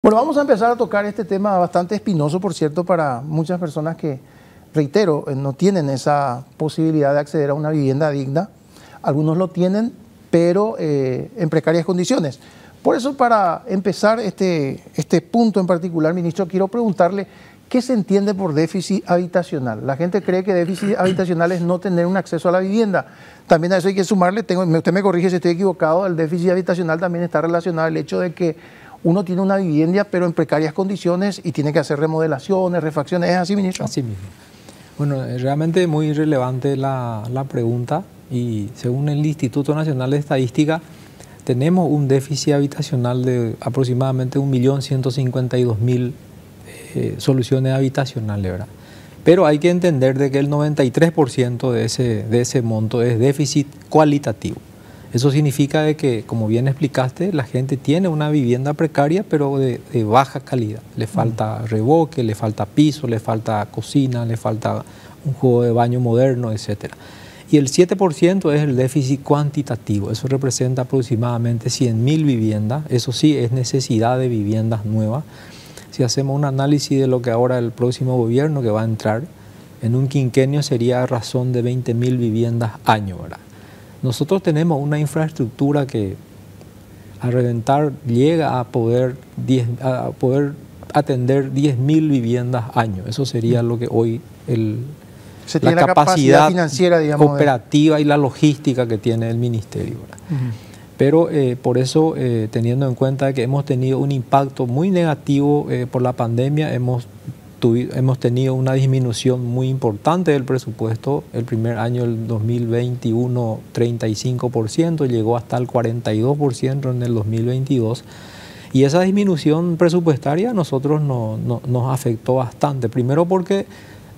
Bueno, vamos a empezar a tocar este tema bastante espinoso, por cierto, para muchas personas que, reitero, no tienen esa posibilidad de acceder a una vivienda digna. Algunos lo tienen, pero en precarias condiciones. Por eso, para empezar este punto en particular, ministro, quiero preguntarle qué se entiende por déficit habitacional. La gente cree que déficit habitacional es no tener un acceso a la vivienda. También a eso hay que sumarle, usted me corrige si estoy equivocado, el déficit habitacional también está relacionado al hecho de que uno tiene una vivienda pero en precarias condiciones y tiene que hacer remodelaciones, refacciones. ¿Es así, ministro? Así mismo. Bueno, es realmente muy relevante la pregunta, y según el Instituto Nacional de Estadística tenemos un déficit habitacional de aproximadamente 1.152.000 soluciones habitacionales, ¿verdad? Pero hay que entender de que el 93% de ese monto es déficit cualitativo. Eso significa de que, como bien explicaste, la gente tiene una vivienda precaria, pero de baja calidad. Le falta revoque, le falta piso, le falta cocina, le falta un juego de baño moderno, etc. Y el 7% es el déficit cuantitativo. Eso representa aproximadamente 100.000 viviendas. Eso sí, es necesidad de viviendas nuevas. Si hacemos un análisis de lo que ahora el próximo gobierno que va a entrar, en un quinquenio sería a razón de 20.000 viviendas año, ¿verdad? Nosotros tenemos una infraestructura que a reventar llega a poder atender 10.000 viviendas año. Eso sería lo que hoy la capacidad financiera, digamos, operativa y la logística que tiene el ministerio, ¿verdad? Pero por eso, teniendo en cuenta que hemos tenido un impacto muy negativo por la pandemia, hemos tenido una disminución muy importante del presupuesto. El primer año, el 2021, 35%, llegó hasta el 42% en el 2022. Y esa disminución presupuestaria a nosotros nos afectó bastante. Primero porque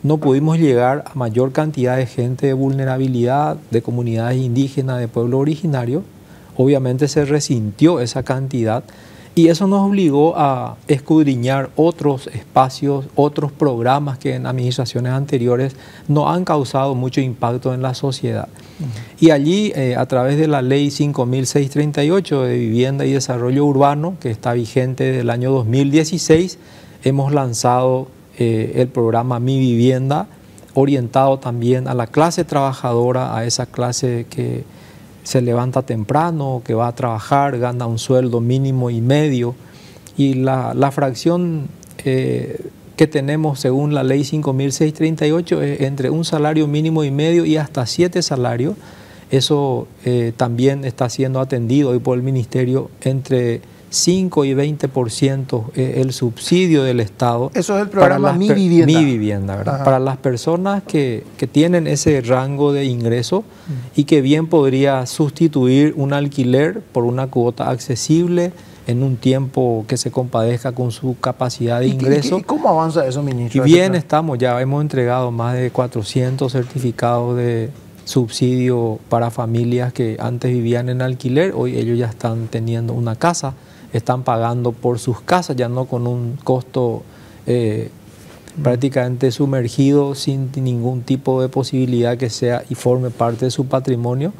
no pudimos llegar a mayor cantidad de gente de vulnerabilidad, de comunidades indígenas, de pueblo originario. Obviamente se resintió esa cantidad y eso nos obligó a escudriñar otros espacios, otros programas que en administraciones anteriores no han causado mucho impacto en la sociedad. Y allí, a través de la Ley 5.638 de Vivienda y Desarrollo Urbano, que está vigente desde el año 2016, hemos lanzado el programa Mi Vivienda, orientado también a la clase trabajadora, a esa clase que se levanta temprano, que va a trabajar, gana un sueldo mínimo y medio, y la fracción que tenemos según la ley 5.638 es entre un salario mínimo y medio y hasta 7 salarios. Eso también está siendo atendido hoy por el ministerio entre 5 y 20% el subsidio del Estado. Eso es el programa Mi Vivienda. Mi Vivienda, ¿verdad? Para las personas que tienen ese rango de ingreso y que bien podría sustituir un alquiler por una cuota accesible en un tiempo que se compadezca con su capacidad de ingreso. ¿Y cómo avanza eso, ministro? Y bien estamos, ya hemos entregado más de 400 certificados de subsidio para familias que antes vivían en alquiler. Hoy ellos ya están teniendo una casa, están pagando por sus casas, ya no con un costo prácticamente sumergido, sin ningún tipo de posibilidad que sea y forme parte de su patrimonio.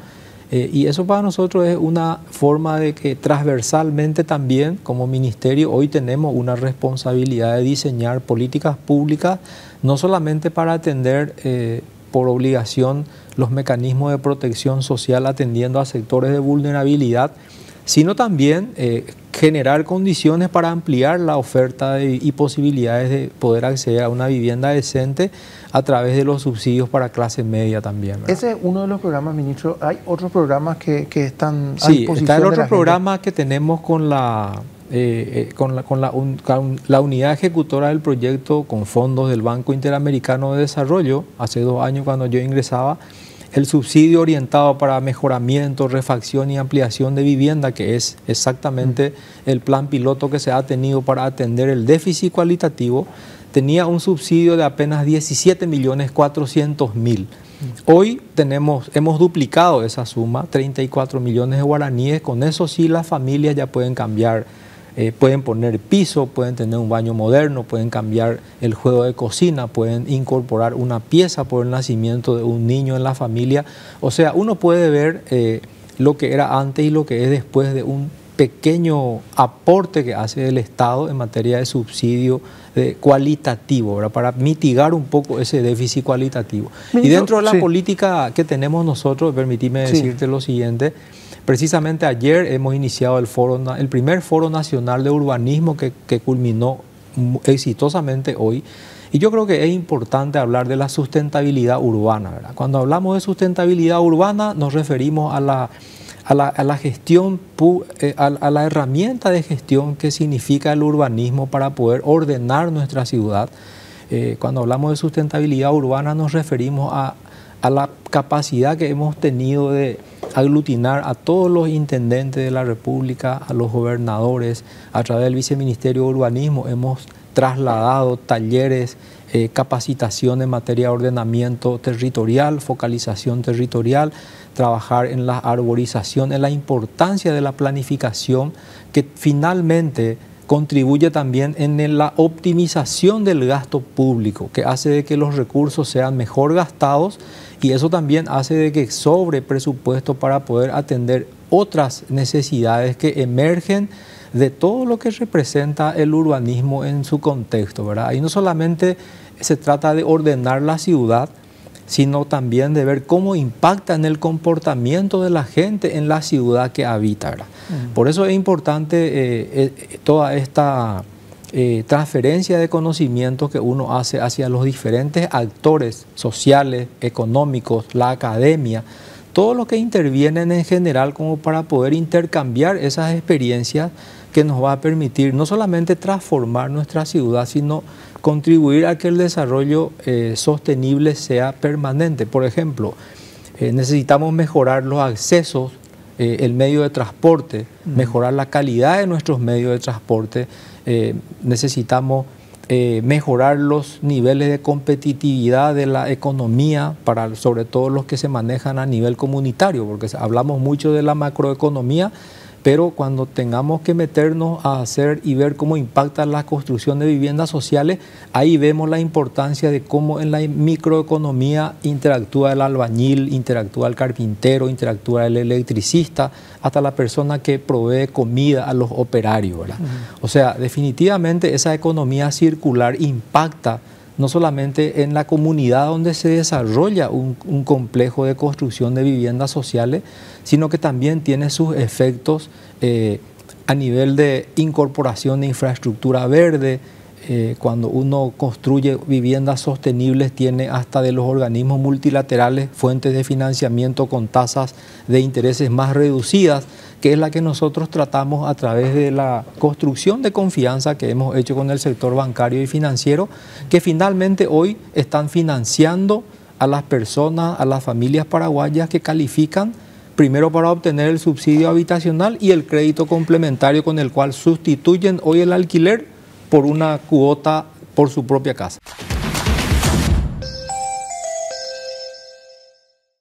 Y eso para nosotros es una forma de que transversalmente también como ministerio hoy tenemos una responsabilidad de diseñar políticas públicas, no solamente para atender por obligación los mecanismos de protección social atendiendo a sectores de vulnerabilidad, sino también generar condiciones para ampliar la oferta y posibilidades de poder acceder a una vivienda decente a través de los subsidios para clase media también, ¿verdad? Ese es uno de los programas, ministro. ¿Hay otros programas que están a disposición? Sí, está el otro programa que tenemos con la unidad ejecutora del proyecto con fondos del Banco Interamericano de Desarrollo. Hace 2 años, cuando yo ingresaba, el subsidio orientado para mejoramiento, refacción y ampliación de vivienda, que es exactamente el plan piloto que se ha tenido para atender el déficit cualitativo, tenía un subsidio de apenas 17.400.000. Hoy hemos duplicado esa suma, 34 millones de guaraníes. Con eso sí las familias ya pueden cambiar, pueden poner piso, pueden tener un baño moderno, pueden cambiar el juego de cocina, pueden incorporar una pieza por el nacimiento de un niño en la familia. O sea, uno puede ver lo que era antes y lo que es después de un pequeño aporte que hace el Estado en materia de subsidio cualitativo, ¿verdad? Para mitigar un poco ese déficit cualitativo. Y dentro de la política que tenemos nosotros, permitime decirte lo siguiente. Precisamente ayer hemos iniciado el primer Foro Nacional de Urbanismo que culminó exitosamente hoy. Y yo creo que es importante hablar de la sustentabilidad urbana, ¿verdad? Cuando hablamos de sustentabilidad urbana nos referimos a la gestión, a la herramienta de gestión que significa el urbanismo para poder ordenar nuestra ciudad. Cuando hablamos de sustentabilidad urbana nos referimos a la capacidad que hemos tenido de aglutinar a todos los intendentes de la República, a los gobernadores. A través del Viceministerio de Urbanismo hemos trasladado talleres, capacitación en materia de ordenamiento territorial, focalización territorial, trabajar en la arborización, en la importancia de la planificación, que finalmente contribuye también en la optimización del gasto público, que hace de que los recursos sean mejor gastados, y eso también hace de que sobre presupuesto para poder atender otras necesidades que emergen de todo lo que representa el urbanismo en su contexto, ¿verdad? Ahí no solamente se trata de ordenar la ciudad, sino también de ver cómo impacta en el comportamiento de la gente en la ciudad que habita, ¿verdad? Por eso es importante toda esta transferencia de conocimientos que uno hace hacia los diferentes actores sociales, económicos, la academia, todos los que intervienen en general, como para poder intercambiar esas experiencias que nos va a permitir no solamente transformar nuestra ciudad, sino contribuir a que el desarrollo sostenible sea permanente. Por ejemplo, necesitamos mejorar los accesos, el medio de transporte, mejorar la calidad de nuestros medios de transporte, necesitamos mejorar los niveles de competitividad de la economía, sobre todo los que se manejan a nivel comunitario, porque hablamos mucho de la macroeconomía, pero cuando tengamos que meternos a hacer y ver cómo impacta la construcción de viviendas sociales, ahí vemos la importancia de cómo en la microeconomía interactúa el albañil, interactúa el carpintero, interactúa el electricista, hasta la persona que provee comida a los operarios, ¿verdad? O sea, definitivamente esa economía circular impacta no solamente en la comunidad donde se desarrolla un complejo de construcción de viviendas sociales, sino que también tiene sus efectos a nivel de incorporación de infraestructura verde. Cuando uno construye viviendas sostenibles, tiene hasta de los organismos multilaterales fuentes de financiamiento con tasas de intereses más reducidas, que es la que nosotros tratamos a través de la construcción de confianza que hemos hecho con el sector bancario y financiero, que finalmente hoy están financiando a las personas, a las familias paraguayas que califican primero para obtener el subsidio habitacional y el crédito complementario con el cual sustituyen hoy el alquiler por una cuota por su propia casa.